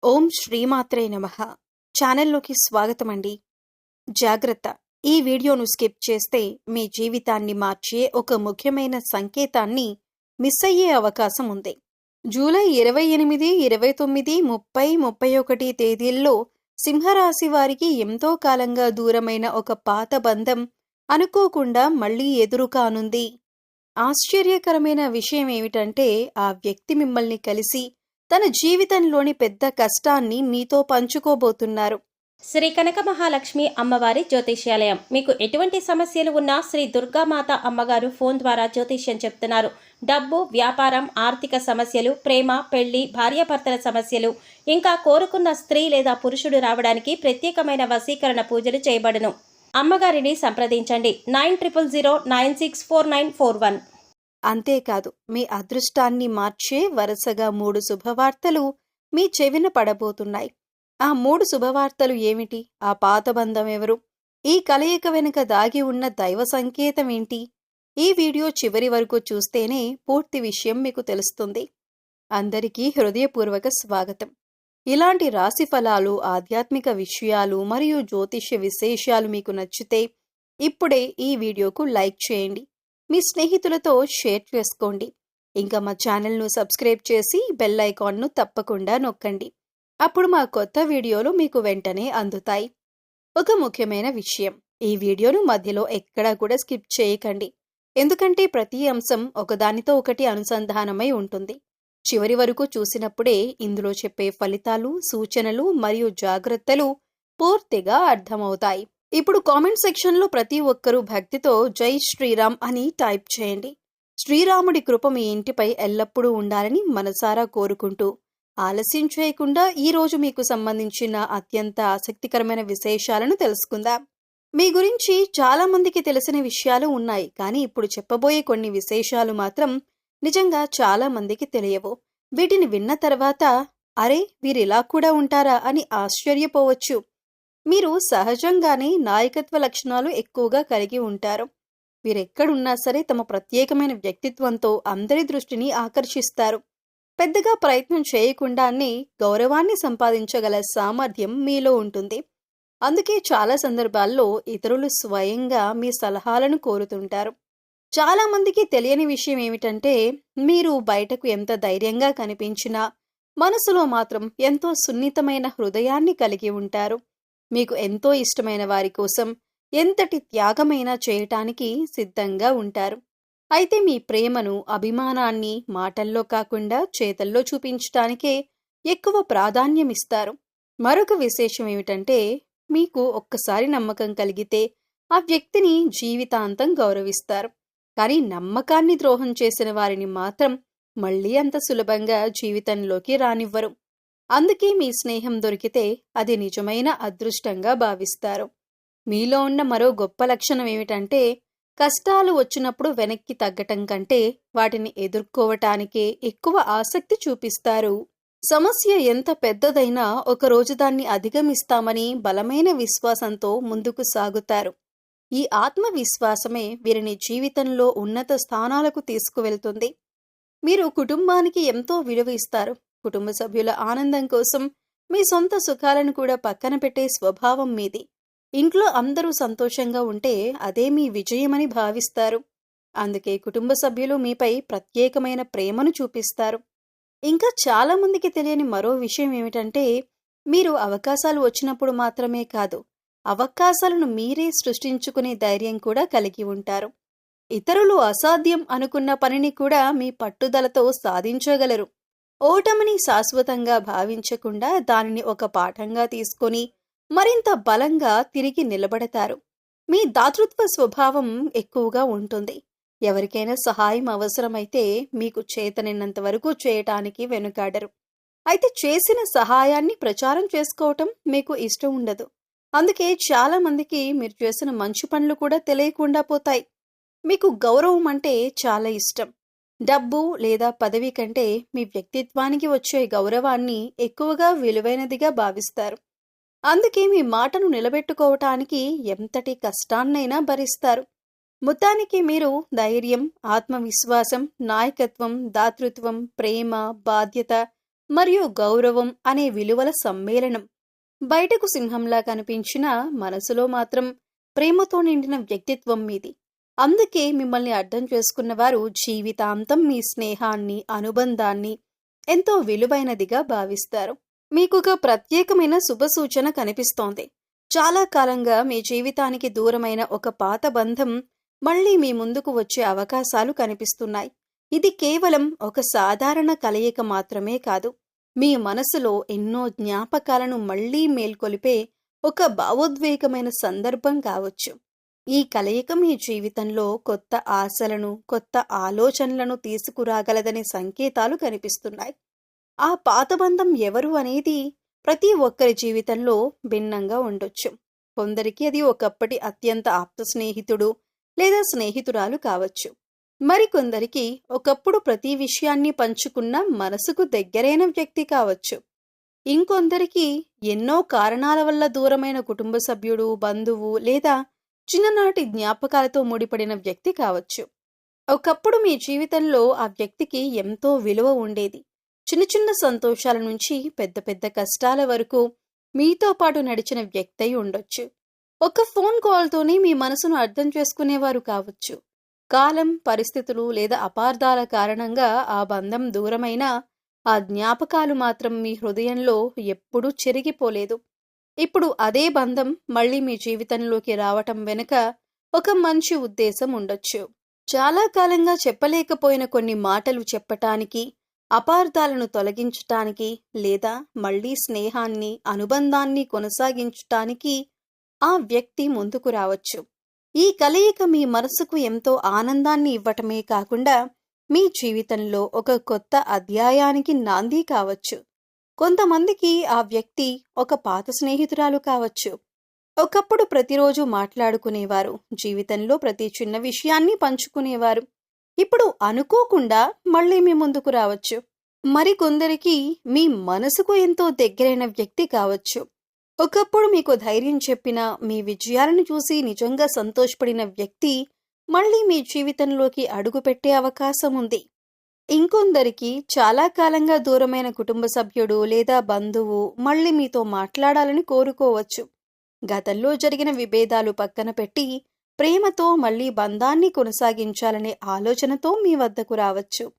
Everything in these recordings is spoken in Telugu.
ఓం శ్రీమాత్రే నమః. ఛానల్లోకి స్వాగతం అండి. జాగ్రత్త, ఈ వీడియోను స్కిప్ చేస్తే మీ జీవితాన్ని మార్చే ఒక ముఖ్యమైన సంకేతాన్ని మిస్ అయ్యే అవకాశం ఉంది. జూలై 28, 29, 30, 31 తేదీల్లో సింహరాశి వారికి ఎంతో కాలంగా దూరమైన ఒక పాత బంధం అనుకోకుండా మళ్లీ ఎదురు కానుంది. ఆశ్చర్యకరమైన విషయం ఏమిటంటే, ఆ వ్యక్తి మిమ్మల్ని కలిసి తన జీవితంలోని పెద్ద కష్టాన్ని మీతో పంచుకోబోతున్నారు. శ్రీ కనక మహాలక్ష్మి అమ్మవారి జ్యోతిష్యాలయం. మీకు ఎటువంటి సమస్యలు ఉన్నా శ్రీ దుర్గామాత అమ్మగారు ఫోన్ ద్వారా జ్యోతిష్యం చెప్తున్నారు. డబ్బు, వ్యాపారం, ఆర్థిక సమస్యలు, ప్రేమ, పెళ్లి, భార్యాభర్తల సమస్యలు, ఇంకా కోరుకున్న స్త్రీ లేదా పురుషుడు రావడానికి ప్రత్యేకమైన వశీకరణ పూజలు చేయబడును. అమ్మగారిని సంప్రదించండి. 9000964941. అంతేకాదు, మీ అదృష్టాన్ని మార్చే వరుసగా 3 శుభవార్తలు మీ చెవిన పడబోతున్నాయి. ఆ 3 శుభవార్తలు ఏమిటి? ఆ పాత బంధం ఎవరు? ఈ కలయిక వెనుక దాగి ఉన్న దైవ సంకేతం ఏంటి? ఈ వీడియో చివరి వరకు చూస్తేనే పూర్తి విషయం మీకు తెలుస్తుంది. అందరికీ హృదయపూర్వక స్వాగతం. ఇలాంటి రాశి ఫలాలు, ఆధ్యాత్మిక విషయాలు మరియు జ్యోతిష్య విశేషాలు మీకు నచ్చితే ఇప్పుడే ఈ వీడియోకు లైక్ చేయండి. మీ స్నేహితులతో షేర్ చేసుకోండి. ఇంకా మా ఛానల్ను సబ్స్క్రైబ్ చేసి బెల్ ఐకాన్ను తప్పకుండా నొక్కండి. అప్పుడు మా కొత్త వీడియోలు మీకు వెంటనే అందుతాయి. ఒక ముఖ్యమైన విషయం, ఈ వీడియోను మధ్యలో ఎక్కడా కూడా స్కిప్ చేయకండి. ఎందుకంటే ప్రతి అంశం ఒకదానితో ఒకటి అనుసంధానమై ఉంటుంది. చివరి వరకు చూసినప్పుడే ఇందులో చెప్పే ఫలితాలు, సూచనలు మరియు జాగ్రత్తలు పూర్తిగా అర్థమవుతాయి. ఇప్పుడు కామెంట్ సెక్షన్లో ప్రతి ఒక్కరూ భక్తితో జై శ్రీరామ్ అని టైప్ చేయండి. శ్రీరాముడి కృప మీ ఇంటిపై ఎల్లప్పుడూ ఉండాలని మనసారా కోరుకుంటూ ఆలస్యం చేయకుండా ఈరోజు మీకు సంబంధించిన అత్యంత ఆసక్తికరమైన విశేషాలను తెలుసుకుందాం. మీ గురించి చాలా మందికి తెలిసిన విషయాలు ఉన్నాయి, కానీ ఇప్పుడు చెప్పబోయే కొన్ని విశేషాలు మాత్రం నిజంగా చాలా మందికి తెలియవు. వీటిని విన్న తర్వాత అరే, వీరిలా కూడా ఉంటారా అని ఆశ్చర్యపోవచ్చు. మీరు సహజంగానే నాయకత్వ లక్షణాలు ఎక్కువగా కలిగి ఉంటారు. వీరెక్కడున్నా సరే తమ ప్రత్యేకమైన వ్యక్తిత్వంతో అందరి దృష్టిని ఆకర్షిస్తారు. పెద్దగా ప్రయత్నం చేయకుండానే గౌరవాన్ని సంపాదించగల సామర్థ్యం మీలో ఉంటుంది. అందుకే చాలా సందర్భాల్లో ఇతరులు స్వయంగా మీ సలహాలను కోరుతుంటారు. చాలా మందికి తెలియని విషయం ఏమిటంటే, మీరు బయటకు ఎంత ధైర్యంగా కనిపించినా మనసులో మాత్రం ఎంతో సున్నితమైన హృదయాన్ని కలిగి ఉంటారు. మీకు ఎంతో ఇష్టమైన వారి కోసం ఎంతటి త్యాగమైనా చేయటానికి సిద్ధంగా ఉంటారు. అయితే మీ ప్రేమను, అభిమానాన్ని మాటల్లో కాకుండా చేతల్లో చూపించటానికే ఎక్కువ ప్రాధాన్యమిస్తారు. మరొక విశేషం ఏమిటంటే, మీకు ఒక్కసారి నమ్మకం కలిగితే ఆ వ్యక్తిని జీవితాంతం గౌరవిస్తారు. కానీ నమ్మకాన్ని ద్రోహం చేసిన వారిని మాత్రం మళ్లీ అంత సులభంగా జీవితంలోకి రానివ్వరు. అందుకే మీ స్నేహం దొరికితే అది నిజమైన అదృష్టంగా భావిస్తారు. మీలో ఉన్న మరో గొప్ప లక్షణం ఏమిటంటే, కష్టాలు వచ్చినప్పుడు వెనక్కి తగ్గటం కంటే వాటిని ఎదుర్కోవటానికే ఎక్కువ ఆసక్తి చూపిస్తారు. సమస్య ఎంత పెద్దదైనా ఒకరోజు దాన్ని అధిగమిస్తామని బలమైన విశ్వాసంతో ముందుకు సాగుతారు. ఈ ఆత్మవిశ్వాసమే వీరిని జీవితంలో ఉన్నత స్థానాలకు తీసుకువెళ్తుంది. మీరు కుటుంబానికి ఎంతో విలువ ఇస్తారు. కుటుంబ సభ్యుల ఆనందం కోసం మీ సొంత సుఖాలను కూడా పక్కన పెట్టే స్వభావం మీది. ఇంట్లో అందరూ సంతోషంగా ఉంటే అదే మీ విజయమని భావిస్తారు. అందుకే కుటుంబ సభ్యులు మీపై ప్రత్యేకమైన ప్రేమను చూపిస్తారు. ఇంకా చాలా మందికి తెలియని మరో విషయం ఏమిటంటే, మీరు అవకాశాలు వచ్చినప్పుడు మాత్రమే కాదు, అవకాశాలను మీరే సృష్టించుకునే ధైర్యం కూడా కలిగి ఉంటారు. ఇతరులు అసాధ్యం అనుకున్న పనిని కూడా మీ పట్టుదలతో సాధించగలరు. ఓటమిని శాశ్వతంగా భావించకుండా దానిని ఒక పాఠంగా తీసుకొని మరింత బలంగా తిరిగి నిలబడతారు. మీ దాతృత్వ స్వభావం ఎక్కువగా ఉంటుంది. ఎవరికైనా సహాయం అవసరమైతే మీకు చేతనైనంత వరకు చేయటానికి వెనుకాడరు. అయితే చేసిన సహాయాన్ని ప్రచారం చేసుకోవటం మీకు ఇష్టం ఉండదు. అందుకే చాలా మందికి మీరు చేసిన మంచి పనులు కూడా తెలియకుండా పోతాయి. మీకు గౌరవం అంటే చాలా ఇష్టం. డబ్బు లేదా పదవి కంటే మీ వ్యక్తిత్వానికి వచ్చే గౌరవాన్ని ఎక్కువగా విలువైనదిగా భావిస్తారు. అందుకే మీ మాటను నిలబెట్టుకోవటానికి ఎంతటి కష్టాన్నైనా భరిస్తారు. మొత్తానికి మీరు ధైర్యం, ఆత్మవిశ్వాసం, నాయకత్వం, దాతృత్వం, ప్రేమ, బాధ్యత మరియు గౌరవం అనే విలువల సమ్మేళనం. బయటకు సింహంలా కనిపించినా మనసులో మాత్రం ప్రేమతో నిండిన వ్యక్తిత్వం మీది. అందుకే మిమ్మల్ని అర్థం చేసుకున్న వారు జీవితాంతం మీ స్నేహాన్ని, అనుబంధాన్ని ఎంతో విలువైనదిగా భావిస్తారు. మీకొక ప్రత్యేకమైన శుభసూచన కనిపిస్తోంది. చాలా కాలంగా మీ జీవితానికి దూరమైన ఒక పాత బంధం మళ్ళీ మీ ముందుకు వచ్చే అవకాశాలు కనిపిస్తున్నాయి. ఇది కేవలం ఒక సాధారణ కలయిక మాత్రమే కాదు. మీ మనసులో ఎన్నో జ్ఞాపకాలను మళ్లీ మేల్కొలిపే ఒక భావోద్వేగమైన సందర్భం కావచ్చు. ఈ కలయిక మీ జీవితంలో కొత్త ఆశలను, కొత్త ఆలోచనలను తీసుకురాగలదనే సంకేతాలు కనిపిస్తున్నాయి. ఆ పాత బంధం ఎవరు అనేది ప్రతి ఒక్కరి జీవితంలో భిన్నంగా ఉండొచ్చు. కొందరికి అది ఒకప్పటి అత్యంత ఆప్త స్నేహితుడు లేదా స్నేహితురాలు కావచ్చు. మరికొందరికి ఒకప్పుడు ప్రతి విషయాన్ని పంచుకున్న మనసుకు దగ్గరైన వ్యక్తి కావచ్చు. ఇంకొందరికి ఎన్నో కారణాల వల్ల దూరమైన కుటుంబ సభ్యుడు, బంధువు లేదా చిన్ననాటి జ్ఞాపకాలతో ముడిపడిన వ్యక్తి కావచ్చు. ఒకప్పుడు మీ జీవితంలో ఆ వ్యక్తికి ఎంతో విలువ ఉండేది. చిన్న చిన్న సంతోషాల నుంచి పెద్ద పెద్ద కష్టాల వరకు మీతో పాటు నడిచిన వ్యక్తి అయి ఉండొచ్చు. ఒక ఫోన్ కాల్తోనే మీ మనసును అర్థం చేసుకునేవారు కావచ్చు. కాలం, పరిస్థితులు లేదా అపార్థాల కారణంగా ఆ బంధం దూరమైనా ఆ జ్ఞాపకాలు మాత్రం మీ హృదయంలో ఎప్పుడూ చెరిగిపోలేదు. ఇప్పుడు అదే బంధం మళ్ళీ మీ జీవితంలోకి రావటం వెనుక ఒక మంచి ఉద్దేశం ఉండొచ్చు. చాలా కాలంగా చెప్పలేకపోయిన కొన్ని మాటలు చెప్పటానికి, అపార్థాలను తొలగించటానికి లేదా మళ్ళీ స్నేహాన్ని, అనుబంధాన్ని కొనసాగించటానికి ఆ వ్యక్తి ముందుకు రావచ్చు. ఈ కలయిక మీ మనసుకు ఎంతో ఆనందాన్ని ఇవ్వటమే కాకుండా మీ జీవితంలో ఒక కొత్త అధ్యాయానికి నాంది కావచ్చు. కొంతమందికి ఆ వ్యక్తి ఒక పాత స్నేహితురాలు కావచ్చు. ఒకప్పుడు ప్రతిరోజు మాట్లాడుకునేవారు, జీవితంలో ప్రతి చిన్న విషయాన్ని పంచుకునేవారు. ఇప్పుడు అనుకోకుండా మళ్ళీ మీ ముందుకు రావచ్చు. మరికొందరికి మీ మనసుకు ఎంతో దగ్గరైన వ్యక్తి కావచ్చు. ఒకప్పుడు మీకు ధైర్యం చెప్పిన, మీ విజయాలను చూసి నిజంగా సంతోషపడిన వ్యక్తి మళ్ళీ మీ జీవితంలోకి అడుగుపెట్టే అవకాశం ఉంది. ఇంకొందరికి చాలా కాలంగా దూరమైన కుటుంబ సభ్యుడు లేదా బంధువు మళ్ళీ మీతో మాట్లాడాలని కోరుకోవచ్చు. గతంలో జరిగిన విభేదాలు పక్కన పెట్టి ప్రేమతో మళ్ళీ బంధాన్ని కొనసాగించాలనే ఆలోచనతో మీ వద్దకు రావచ్చు.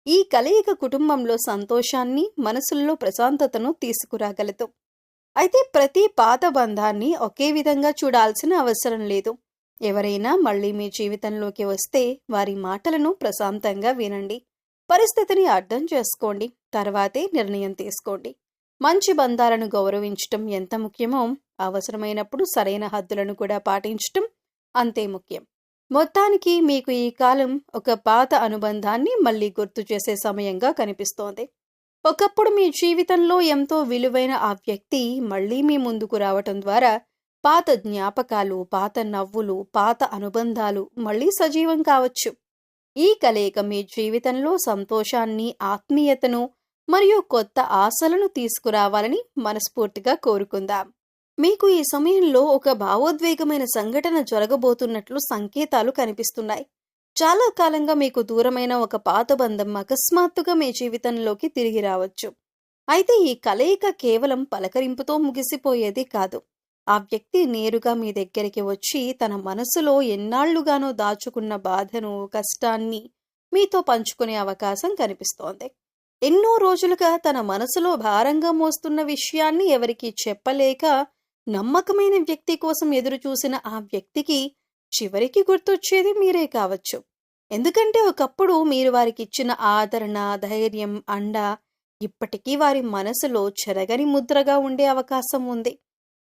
ఈ కలయిక కుటుంబంలో సంతోషాన్ని, మనసుల్లో ప్రశాంతతను తీసుకురాగలదు. అయితే ప్రతి పాత బంధాన్ని ఒకే విధంగా చూడాల్సిన అవసరం లేదు. ఎవరైనా మళ్ళీ మీ జీవితంలోకి వస్తే వారి మాటలను ప్రశాంతంగా వినండి. పరిస్థితిని అర్థం చేసుకోండి. తర్వాతే నిర్ణయం తీసుకోండి. మంచి బంధాలను గౌరవించటం ఎంత ముఖ్యమో అవసరమైనప్పుడు సరైన హద్దులను కూడా పాటించటం అంతే ముఖ్యం. మొత్తానికి మీకు ఈ కాలం ఒక పాత అనుబంధాన్ని మళ్ళీ గుర్తు చేసే సమయంగా కనిపిస్తోంది. ఒకప్పుడు మీ జీవితంలో ఎంతో విలువైన ఆ వ్యక్తి మళ్ళీ మీ ముందుకు రావటం ద్వారా పాత జ్ఞాపకాలు, పాత నవ్వులు, పాత అనుబంధాలు మళ్ళీ సజీవం కావచ్చు. ఈ కలయిక మీ జీవితంలో సంతోషాన్ని, ఆత్మీయతను మరియు కొత్త ఆశలను తీసుకురావాలని మనస్ఫూర్తిగా కోరుకుందాం. మీకు ఈ సమయంలో ఒక భావోద్వేగమైన సంఘటన జరగబోతున్నట్లు సంకేతాలు కనిపిస్తున్నాయి. చాలా కాలంగా మీకు దూరమైన ఒక పాత బంధం అకస్మాత్తుగా మీ జీవితంలోకి తిరిగి రావచ్చు. అయితే ఈ కలయిక కేవలం పలకరింపుతో ముగిసిపోయేది కాదు. ఆ వ్యక్తి నేరుగా మీ దగ్గరికి వచ్చి తన మనసులో ఎన్నాళ్లుగానో దాచుకున్న బాధను, కష్టాన్ని మీతో పంచుకునే అవకాశం కనిపిస్తోంది. ఎన్నో రోజులుగా తన మనసులో భారంగా మోస్తున్న విషయాన్ని ఎవరికీ చెప్పలేక నమ్మకమైన వ్యక్తి కోసం ఎదురు చూసిన ఆ వ్యక్తికి చివరికి గుర్తొచ్చేది మీరే కావచ్చు. ఎందుకంటే ఒకప్పుడు మీరు వారికిచ్చిన ఆదరణ, ధైర్యం, అండ ఇప్పటికీ వారి మనసులో చెరగని ముద్రగా ఉండే అవకాశం ఉంది.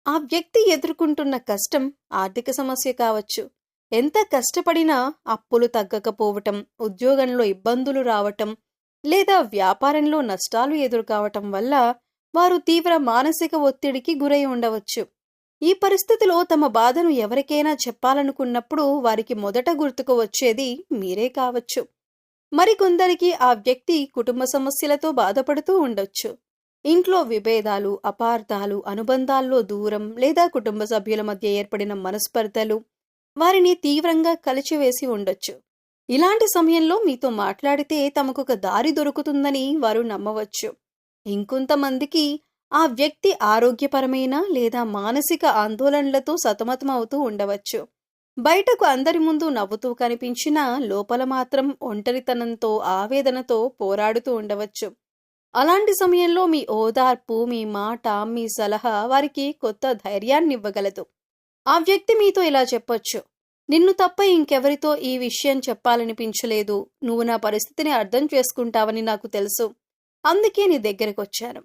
ఆ వ్యక్తి ఎదుర్కొంటున్న కష్టం ఆర్థిక సమస్య కావచ్చు. ఎంత కష్టపడినా అప్పులు తగ్గకపోవటం, ఉద్యోగంలో ఇబ్బందులు రావటం లేదా వ్యాపారంలో నష్టాలు ఎదురుకావటం వల్ల వారు తీవ్ర మానసిక ఒత్తిడికి గురై ఉండవచ్చు. ఈ పరిస్థితిలో తమ బాధను ఎవరికైనా చెప్పాలనుకున్నప్పుడు వారికి మొదట గుర్తుకు వచ్చేది మీరే కావచ్చు. మరికొందరికి ఆ వ్యక్తి కుటుంబ సమస్యలతో బాధపడుతూ ఉండొచ్చు. ఇంట్లో విభేదాలు, అపార్థాలు, అనుబంధాల్లో దూరం లేదా కుటుంబ సభ్యుల మధ్య ఏర్పడిన మనస్పర్ధలు వారిని తీవ్రంగా కలిచివేసి ఉండొచ్చు. ఇలాంటి సమయంలో మీతో మాట్లాడితే తమకొక దారి దొరుకుతుందని వారు నమ్మవచ్చు. ఇంకొంతమందికి ఆ వ్యక్తి ఆరోగ్యపరమైన లేదా మానసిక ఆందోళనలతో సతమతమవుతూ ఉండవచ్చు. బయటకు అందరి ముందు నవ్వుతూ కనిపించినా లోపల మాత్రం ఒంటరితనంతో, ఆవేదనతో పోరాడుతూ ఉండవచ్చు. అలాంటి సమయంలో మీ ఓదార్పు, మీ మాట, మీ సలహా వారికి కొత్త ధైర్యాన్నివ్వగలదు. ఆ వ్యక్తి మీతో ఇలా చెప్పొచ్చు: నిన్ను తప్ప ఇంకెవరితో ఈ విషయం చెప్పాలనిపించలేదు. నువ్వు నా పరిస్థితిని అర్థం చేసుకుంటావని నాకు తెలుసు. అందుకే నీ దగ్గరకొచ్చాను.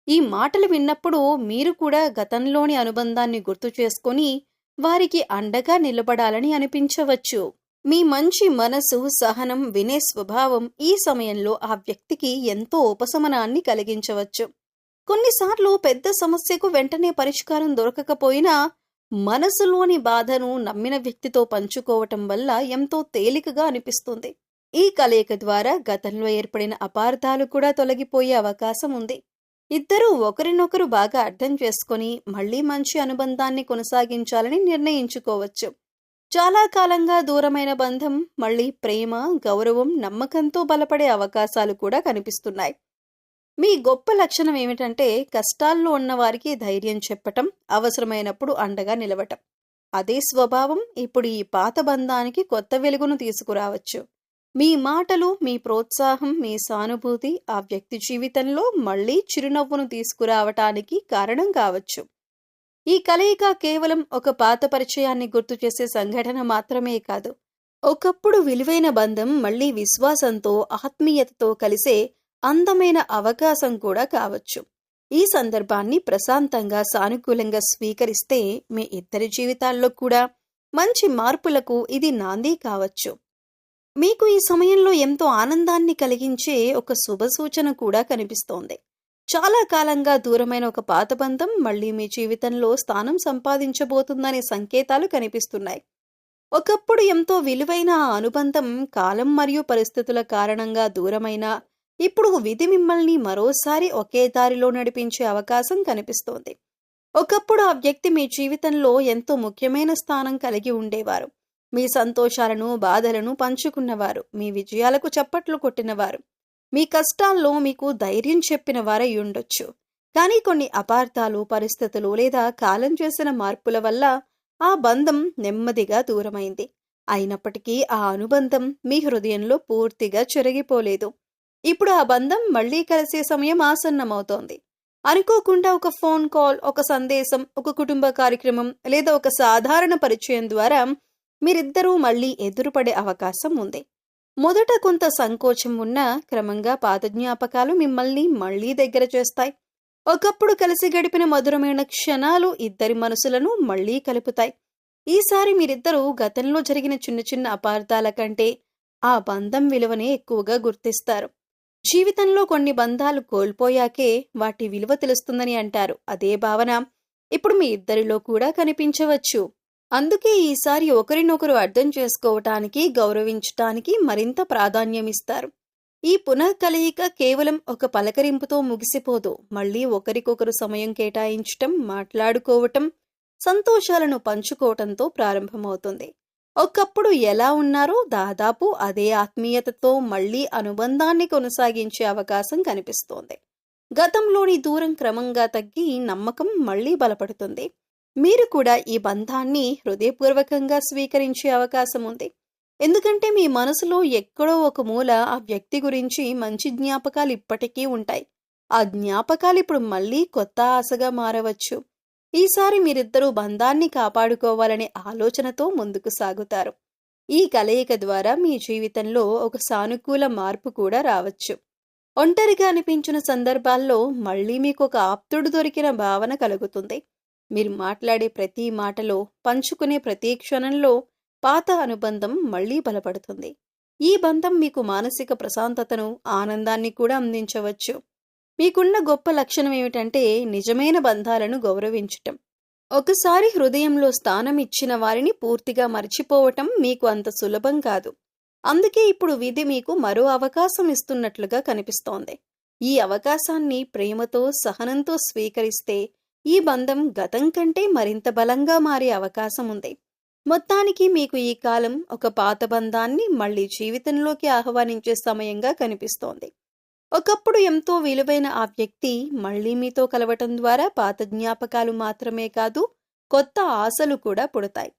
ఈ మాటలు విన్నప్పుడు మీరు కూడా గతంలోని అనుబంధాన్ని గుర్తు చేసుకొని వారికి అండగా నిలబడాలని అనిపించవచ్చు. మీ మంచి మనసు, సహనం, వినే స్వభావం ఈ సమయంలో ఆ వ్యక్తికి ఎంతో ఉపశమనాన్ని కలిగించవచ్చు. కొన్నిసార్లు పెద్ద సమస్యకు వెంటనే పరిష్కారం దొరకకపోయినా మనసులోని బాధను నమ్మిన వ్యక్తితో పంచుకోవటం వల్ల ఎంతో తేలికగా అనిపిస్తుంది. ఈ కలయిక ద్వారా గతంలో ఏర్పడిన అపార్థాలు కూడా తొలగిపోయే అవకాశం ఉంది. ఇద్దరూ ఒకరినొకరు బాగా అర్థం చేసుకొని మళ్లీ మంచి అనుబంధాన్ని కొనసాగించాలని నిర్ణయించుకోవచ్చు. చాలా కాలంగా దూరమైన బంధం మళ్లీ ప్రేమ, గౌరవం, నమ్మకంతో బలపడే అవకాశాలు కూడా కనిపిస్తున్నాయి. మీ గొప్ప లక్షణం ఏమిటంటే కష్టాల్లో ఉన్న వారికి ధైర్యం చెప్పటం, అవసరమైనప్పుడు అండగా నిలవటం. అదే స్వభావం ఇప్పుడు ఈ పాత బంధానికి కొత్త వెలుగును తీసుకురావచ్చు. మీ మాటలు, మీ ప్రోత్సాహం, మీ సానుభూతి ఆ వ్యక్తి జీవితంలో మళ్లీ చిరునవ్వును తీసుకురావటానికి కారణం కావచ్చు. ఈ కలయిక కేవలం ఒక పాత పరిచయాన్ని గుర్తు చేసే సంఘటన మాత్రమే కాదు, ఒకప్పుడు విలువైన బంధం మళ్లీ విశ్వాసంతో, ఆత్మీయతతో కలిసే అందమైన అవకాశం కూడా కావచ్చు. ఈ సందర్భాన్ని ప్రశాంతంగా, సానుకూలంగా స్వీకరిస్తే మీ ఇద్దరి జీవితాల్లో కూడా మంచి మార్పులకు ఇది నాంది కావచ్చు. మీకు ఈ సమయంలో ఎంతో ఆనందాన్ని కలిగించే ఒక శుభసూచన కూడా కనిపిస్తోంది. చాలా కాలంగా దూరమైన ఒక పాత బంధం మళ్లీ మీ జీవితంలో స్థానం సంపాదించబోతుందనే సంకేతాలు కనిపిస్తున్నాయి. ఒకప్పుడు ఎంతో విలువైన ఆ అనుబంధం కాలం మరియు పరిస్థితుల కారణంగా దూరమైన ఇప్పుడు విధి మిమ్మల్ని మరోసారి ఒకే దారిలో నడిపించే అవకాశం కనిపిస్తోంది. ఒకప్పుడు ఆ వ్యక్తి మీ జీవితంలో ఎంతో ముఖ్యమైన స్థానం కలిగి ఉండేవారు. మీ సంతోషాలను, బాధలను పంచుకున్నవారు, మీ విజయాలకు చప్పట్లు కొట్టినవారు, మీ కష్టాల్లో మీకు ధైర్యం చెప్పిన వారై ఉండొచ్చు. కానీ కొన్ని అపార్థాలు, పరిస్థితులు లేదా కాలం చేసిన మార్పుల వల్ల ఆ బంధం నెమ్మదిగా దూరమైంది. అయినప్పటికీ ఆ అనుబంధం మీ హృదయంలో పూర్తిగా చెరిగిపోలేదు. ఇప్పుడు ఆ బంధం మళ్లీ కలిసే సమయం ఆసన్నమవుతోంది. అనుకోకుండా ఒక ఫోన్ కాల్, ఒక సందేశం, ఒక కుటుంబ కార్యక్రమం లేదా ఒక సాధారణ పరిచయం ద్వారా మీరిద్దరూ మళ్లీ ఎదురుపడే అవకాశం ఉంది. మొదట కొంత సంకోచం ఉన్నా క్రమంగా పాత జ్ఞాపకాలు మిమ్మల్ని మళ్లీ దగ్గర చేస్తాయి. ఒకప్పుడు కలిసి గడిపిన మధురమైన క్షణాలు ఇద్దరి మనసులను మళ్లీ కలుపుతాయి. ఈసారి మీరిద్దరూ గతంలో జరిగిన చిన్న చిన్న అపార్థాల కంటే ఆ బంధం విలువనే ఎక్కువగా గుర్తిస్తారు. జీవితంలో కొన్ని బంధాలు కోల్పోయాకే వాటి విలువ తెలుస్తుందని అంటారు. అదే భావన ఇప్పుడు మీ ఇద్దరిలో కూడా కనిపించవచ్చు. అందుకే ఈసారి ఒకరినొకరు అర్థం చేసుకోవటానికి, గౌరవించటానికి మరింత ప్రాధాన్యమిస్తారు. ఈ పునఃకలయిక కేవలం ఒక పలకరింపుతో ముగిసిపోదు. మళ్లీ ఒకరికొకరు సమయం కేటాయించటం, మాట్లాడుకోవటం, సంతోషాలను పంచుకోవటంతో ప్రారంభమవుతుంది. ఒకప్పుడు ఎలా ఉన్నారో దాదాపు అదే ఆత్మీయతతో మళ్లీ అనుబంధాన్ని కొనసాగించే అవకాశం కనిపిస్తోంది. గతంలోని దూరం క్రమంగా తగ్గి నమ్మకం మళ్లీ బలపడుతుంది. మీరు కూడా ఈ బంధాన్ని హృదయపూర్వకంగా స్వీకరించే అవకాశం ఉంది. ఎందుకంటే మీ మనసులో ఎక్కడో ఒక మూల ఆ వ్యక్తి గురించి మంచి జ్ఞాపకాలు ఇప్పటికీ ఉంటాయి. ఆ జ్ఞాపకాలు ఇప్పుడు మళ్లీ కొత్త ఆశగా మారవచ్చు. ఈసారి మీరిద్దరూ బంధాన్ని కాపాడుకోవాలనే ఆలోచనతో ముందుకు సాగుతారు. ఈ కలయిక ద్వారా మీ జీవితంలో ఒక సానుకూల మార్పు కూడా రావచ్చు. ఒంటరిగా అనిపించిన సందర్భాల్లో మళ్లీ మీకు ఒక ఆప్తుడు దొరికిన భావన కలుగుతుంది. మీరు మాట్లాడే ప్రతి మాటలో, పంచుకునే ప్రతి క్షణంలో పాత అనుబంధం మళ్లీ బలపడుతుంది. ఈ బంధం మీకు మానసిక ప్రశాంతతను, ఆనందాన్ని కూడా అందించవచ్చు. మీకున్న గొప్ప లక్షణం ఏమిటంటే నిజమైన బంధాలను గౌరవించటం. ఒకసారి హృదయంలో స్థానం ఇచ్చిన వారిని పూర్తిగా మర్చిపోవటం మీకు అంత సులభం కాదు. అందుకే ఇప్పుడు విధి మీకు మరో అవకాశం ఇస్తున్నట్లుగా కనిపిస్తోంది. ఈ అవకాశాన్ని ప్రేమతో, సహనంతో స్వీకరిస్తే ఈ బంధం గతం కంటే మరింత బలంగా మారే అవకాశం ఉంది. మొత్తానికి మీకు ఈ కాలం ఒక పాత బంధాన్ని మళ్లీ జీవితంలోకి ఆహ్వానించే సమయంగా కనిపిస్తోంది. ఒకప్పుడు ఎంతో విలువైన ఆ వ్యక్తి మళ్ళీ మీతో కలవటం ద్వారా పాత జ్ఞాపకాలు మాత్రమే కాదు, కొత్త ఆశలు కూడా పుడతాయి.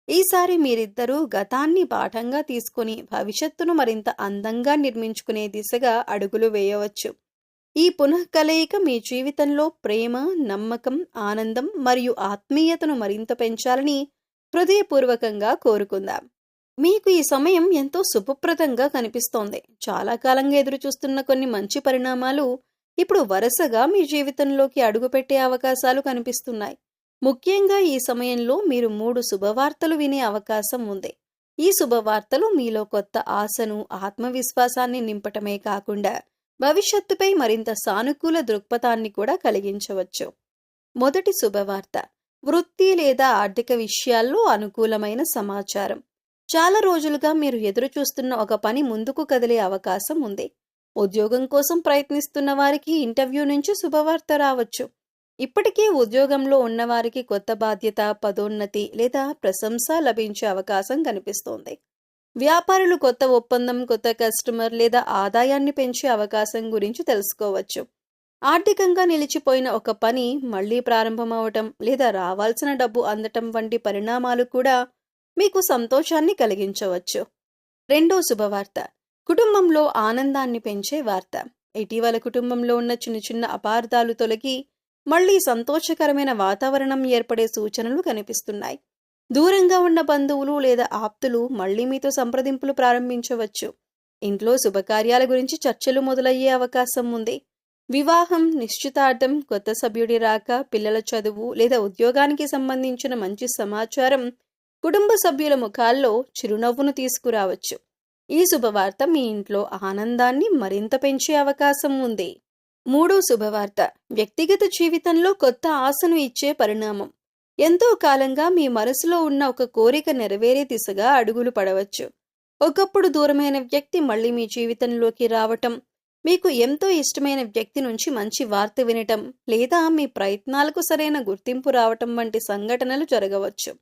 ఈసారి మీరిద్దరూ గతాన్ని పాఠంగా తీసుకుని భవిష్యత్తును మరింత అందంగా నిర్మించుకునే దిశగా అడుగులు వేయవచ్చు. ఈ పునఃకలయిక మీ జీవితంలో ప్రేమ, నమ్మకం, ఆనందం మరియు ఆత్మీయతను మరింత పెంచాలని హృదయపూర్వకంగా కోరుకుందాం. మీకు ఈ సమయం ఎంతో శుభప్రదంగా కనిపిస్తోంది. చాలా కాలంగా ఎదురుచూస్తున్న కొన్ని మంచి పరిణామాలు ఇప్పుడు వరుసగా మీ జీవితంలోకి అడుగుపెట్టే అవకాశాలు కనిపిస్తున్నాయి. ముఖ్యంగా ఈ సమయంలో మీరు 3 శుభవార్తలు వినే అవకాశం ఉంది. ఈ శుభవార్తలు మీలో కొత్త ఆశను, ఆత్మవిశ్వాసాన్ని నింపటమే కాకుండా భవిష్యత్తుపై మరింత సానుకూల దృక్పథాన్ని కూడా కలిగించవచ్చు. మొదటి శుభవార్త, వృత్తి లేదా ఆర్థిక విషయాల్లో అనుకూలమైన సమాచారం. చాలా రోజులుగా మీరు ఎదురు చూస్తున్న ఒక పని ముందుకు కదిలే అవకాశం ఉంది. ఉద్యోగం కోసం ప్రయత్నిస్తున్న వారికి ఇంటర్వ్యూ నుంచి శుభవార్త రావచ్చు. ఇప్పటికే ఉద్యోగంలో ఉన్నవారికి కొత్త బాధ్యత, పదోన్నతి లేదా ప్రశంస లభించే అవకాశం కనిపిస్తోంది. వ్యాపారులు కొత్త ఒప్పందం, కొత్త కస్టమర్ లేదా ఆదాయాన్ని పెంచే అవకాశం గురించి తెలుసుకోవచ్చు. ఆర్థికంగా నిలిచిపోయిన ఒక పని మళ్లీ ప్రారంభమవటం లేదా రావాల్సిన డబ్బు అందటం వంటి పరిణామాలు కూడా మీకు సంతోషాన్ని కలిగించవచ్చు. రెండో శుభవార్త, కుటుంబంలో ఆనందాన్ని పెంచే వార్త. ఇటీవల కుటుంబంలో ఉన్న చిన్న చిన్న అపార్థాలు తొలగి మళ్లీ సంతోషకరమైన వాతావరణం ఏర్పడే సూచనలు కనిపిస్తున్నాయి. దూరంగా ఉన్న బంధువులు లేదా ఆప్తులు మళ్లీ మీతో సంప్రదింపులు ప్రారంభించవచ్చు. ఇంట్లో శుభకార్యాల గురించి చర్చలు మొదలయ్యే అవకాశం ఉంది. వివాహం, నిశ్చితార్థం, కొత్త సభ్యుడి రాక, పిల్లల చదువు లేదా ఉద్యోగానికి సంబంధించిన మంచి సమాచారం కుటుంబ సభ్యుల ముఖాల్లో చిరునవ్వును తీసుకురావచ్చు. ఈ శుభవార్త మీ ఇంట్లో ఆనందాన్ని మరింత పెంచే అవకాశం ఉంది. మూడో శుభవార్త, వ్యక్తిగత జీవితంలో కొత్త ఆశను ఇచ్చే పరిణామం. ఎంతో కాలంగా మీ మనసులో ఉన్న ఒక కోరిక నెరవేరే దిశగా అడుగులు పడవచ్చు. ఒకప్పుడు దూరమైన వ్యక్తి మళ్లీ మీ జీవితంలోకి రావటం, మీకు ఎంతో ఇష్టమైన వ్యక్తి నుంచి మంచి వార్త వినటం లేదా మీ ప్రయత్నాలకు సరైన గుర్తింపు రావటం వంటి సంఘటనలు జరగవచ్చు.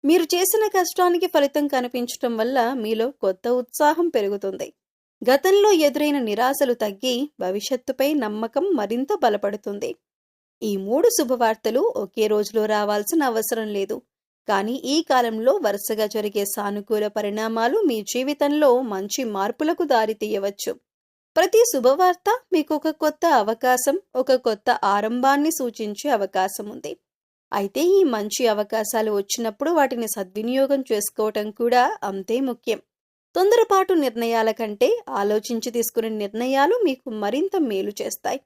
మీరు చేసిన కష్టానికి ఫలితం కనిపించటం వల్ల మీలో కొత్త ఉత్సాహం పెరుగుతుంది. గతంలో ఎదురైన నిరాశలు తగ్గి భవిష్యత్తుపై నమ్మకం మరింత బలపడుతుంది. ఈ 3 శుభవార్తలు ఒకే రోజులో రావాల్సిన అవసరం లేదు. కానీ ఈ కాలంలో వరుసగా జరిగే సానుకూల పరిణామాలు మీ జీవితంలో మంచి మార్పులకు దారితీయవచ్చు. ప్రతి శుభవార్త మీకు ఒక కొత్త అవకాశం, ఒక కొత్త ఆరంభాన్ని సూచించే అవకాశం ఉంది. అయితే ఈ మంచి అవకాశాలు వచ్చినప్పుడు వాటిని సద్వినియోగం చేసుకోవటం కూడా అంతే ముఖ్యం. తొందరపాటు నిర్ణయాల కంటే ఆలోచించి తీసుకునే నిర్ణయాలు మీకు మరింత మేలు చేస్తాయి.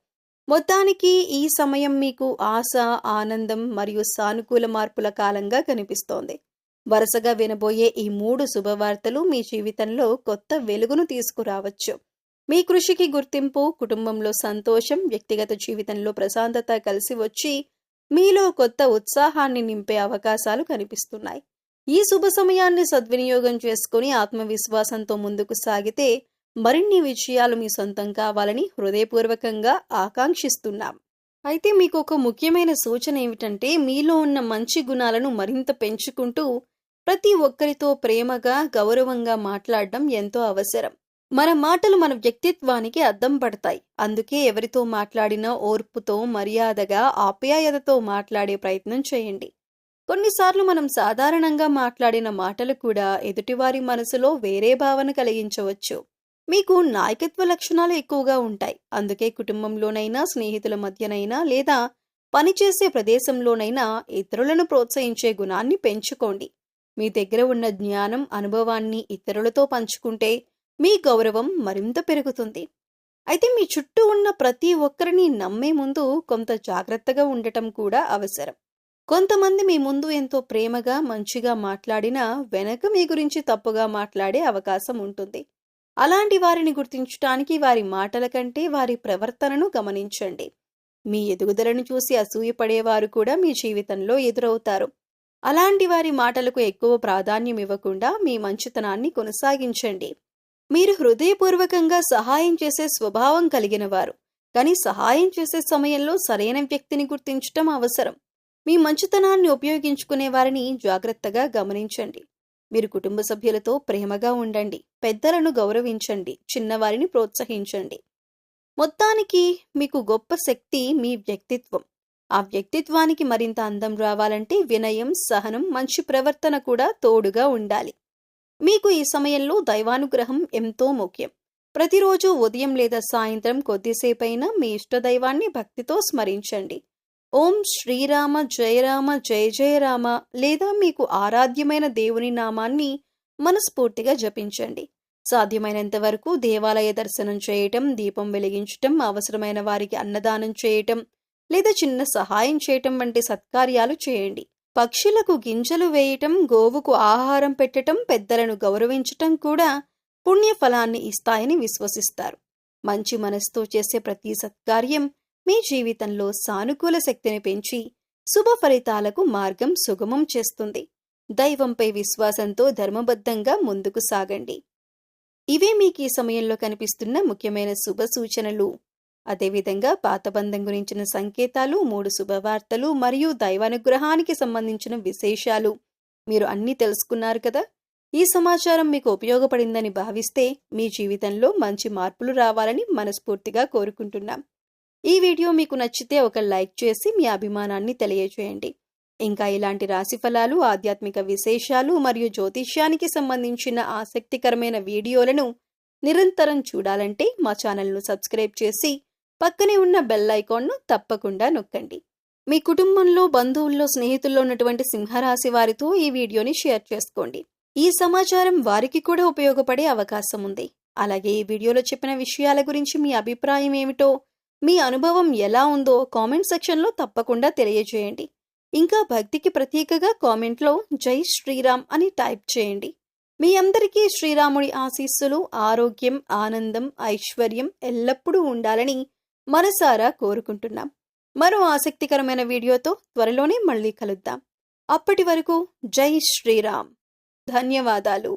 మొత్తానికి ఈ సమయం మీకు ఆశ, ఆనందం మరియు సానుకూల మార్పుల కాలంగా కనిపిస్తోంది. వరుసగా వినబోయే ఈ 3 శుభవార్తలు మీ జీవితంలో కొత్త వెలుగును తీసుకురావచ్చు. మీ కృషికి గుర్తింపు, కుటుంబంలో సంతోషం, వ్యక్తిగత జీవితంలో ప్రశాంతత కలిసి వచ్చి మీలో కొత్త ఉత్సాహాన్ని నింపే అవకాశాలు కనిపిస్తున్నాయి. ఈ శుభ సమయాన్ని సద్వినియోగం చేసుకుని ఆత్మవిశ్వాసంతో ముందుకు సాగితే మరిన్ని విజయాలు మీ సొంతం కావాలని హృదయపూర్వకంగా ఆకాంక్షిస్తున్నాం. అయితే మీకు ఒక ముఖ్యమైన సూచన ఏమిటంటే, మీలో ఉన్న మంచి గుణాలను మరింత పెంచుకుంటూ ప్రతి ఒక్కరితో ప్రేమగా, గౌరవంగా మాట్లాడడం ఎంతో అవసరం. మన మాటలు మన వ్యక్తిత్వానికి అద్దం పడతాయి. అందుకే ఎవరితో మాట్లాడినా ఓర్పుతో, మర్యాదగా, ఆప్యాయతతో మాట్లాడే ప్రయత్నం చేయండి. కొన్నిసార్లు మనం సాధారణంగా మాట్లాడిన మాటలు కూడా ఎదుటివారి మనసులో వేరే భావన కలిగించవచ్చు. మీకు నాయకత్వ లక్షణాలు ఎక్కువగా ఉంటాయి. అందుకే కుటుంబంలోనైనా, స్నేహితుల మధ్యనైనా లేదా పనిచేసే ప్రదేశంలోనైనా ఇతరులను ప్రోత్సహించే గుణాన్ని పెంచుకోండి. మీ దగ్గర ఉన్న జ్ఞానం, అనుభవాన్ని ఇతరులతో పంచుకుంటే మీ గౌరవం మరింత పెరుగుతుంది. అయితే మీ చుట్టూ ఉన్న ప్రతి ఒక్కరిని నమ్మే ముందు కొంత జాగ్రత్తగా ఉండటం కూడా అవసరం. కొంతమంది మీ ముందు ఎంతో ప్రేమగా, మంచిగా మాట్లాడినా వెనక మీ గురించి తప్పుగా మాట్లాడే అవకాశం ఉంటుంది. అలాంటి వారిని గుర్తించడానికి వారి మాటల కంటే వారి ప్రవర్తనను గమనించండి. మీ ఎదుగుదలను చూసి అసూయపడేవారు కూడా మీ జీవితంలో ఎదురవుతారు. అలాంటి వారి మాటలకు ఎక్కువ ప్రాధాన్యం ఇవ్వకుండా మీ మంచితనాన్ని కొనసాగించండి. మీరు హృదయపూర్వకంగా సహాయం చేసే స్వభావం కలిగిన వారు. కానీ సహాయం చేసే సమయంలో సరైన వ్యక్తిని గుర్తించటం అవసరం. మీ మంచితనాన్ని ఉపయోగించుకునే వారిని జాగ్రత్తగా గమనించండి. మీరు కుటుంబ సభ్యులతో ప్రేమగా ఉండండి. పెద్దలను గౌరవించండి. చిన్నవారిని ప్రోత్సహించండి. మొత్తానికి మీకు గొప్ప శక్తి మీ వ్యక్తిత్వం. ఆ వ్యక్తిత్వానికి మరింత అందం రావాలంటే వినయం, సహనం, మంచి ప్రవర్తన కూడా తోడుగా ఉండాలి. మీకు ఈ సమయంలో దైవానుగ్రహం ఎంతో ముఖ్యం. ప్రతిరోజు ఉదయం లేదా సాయంత్రం కొద్దిసేపైనా మీ ఇష్టదైవాన్ని భక్తితో స్మరించండి. ఓం శ్రీరామ జయ రామ జయ జయ రామ లేదా మీకు ఆరాధ్యమైన దేవుని నామాన్ని మనస్ఫూర్తిగా జపించండి. సాధ్యమైనంత వరకు దేవాలయ దర్శనం చేయటం, దీపం వెలిగించటం, అవసరమైన వారికి అన్నదానం చేయటం లేదా చిన్న సహాయం చేయటం వంటి సత్కార్యాలు చేయండి. పక్షులకు గింజలు వేయటం, గోవుకు ఆహారం పెట్టటం, పెద్దలను గౌరవించటం కూడా పుణ్యఫలాన్ని ఇస్తాయని విశ్వసిస్తారు. మంచి మనసుతో చేసే ప్రతి సత్కార్యం మీ జీవితంలో సానుకూల శక్తిని పెంచి శుభ ఫలితాలకు మార్గం సుగమం చేస్తుంది. దైవంపై విశ్వాసంతో ధర్మబద్ధంగా ముందుకు సాగండి. ఇవే మీకు ఈ సమయంలో కనిపిస్తున్న ముఖ్యమైన శుభ సూచనలు. అదేవిధంగా పాతబంధం గురించిన సంకేతాలు, 3 శుభవార్తలు మరియు దైవానుగ్రహానికి సంబంధించిన విశేషాలు మీరు అన్నీ తెలుసుకున్నారు కదా. ఈ సమాచారం మీకు ఉపయోగపడిందని భావిస్తే మీ జీవితంలో మంచి మార్పులు రావాలని మనస్ఫూర్తిగా కోరుకుంటున్నాం. ఈ వీడియో మీకు నచ్చితే ఒక లైక్ చేసి మీ అభిమానాన్ని తెలియజేయండి. ఇంకా ఇలాంటి రాశిఫలాలు, ఆధ్యాత్మిక విశేషాలు మరియు జ్యోతిష్యానికి సంబంధించిన ఆసక్తికరమైన వీడియోలను నిరంతరం చూడాలంటే మా ఛానల్ను సబ్స్క్రైబ్ చేసి పక్కనే ఉన్న బెల్ ఐకాన్ను తప్పకుండా నొక్కండి. మీ కుటుంబంలో, బంధువుల్లో, స్నేహితుల్లో ఉన్నటువంటి సింహరాశి వారితో ఈ వీడియోని షేర్ చేసుకోండి. ఈ సమాచారం వారికి కూడా ఉపయోగపడే అవకాశం ఉంది. అలాగే ఈ వీడియోలో చెప్పిన విషయాల గురించి మీ అభిప్రాయం ఏమిటో, మీ అనుభవం ఎలా ఉందో కామెంట్ సెక్షన్లో తప్పకుండా తెలియజేయండి. ఇంకా భక్తికి ప్రత్యేకగా కామెంట్లో జై శ్రీరామ్ అని టైప్ చేయండి. మీ అందరికీ శ్రీరాముడి ఆశీస్సులు, ఆరోగ్యం, ఆనందం, ఐశ్వర్యం ఎల్లప్పుడూ ఉండాలని మనసారా కోరుకుంటున్నాం. మరో ఆసక్తికరమైన వీడియోతో త్వరలోనే మళ్ళీ కలుద్దాం. అప్పటి వరకు జై శ్రీరామ్. ధన్యవాదాలు.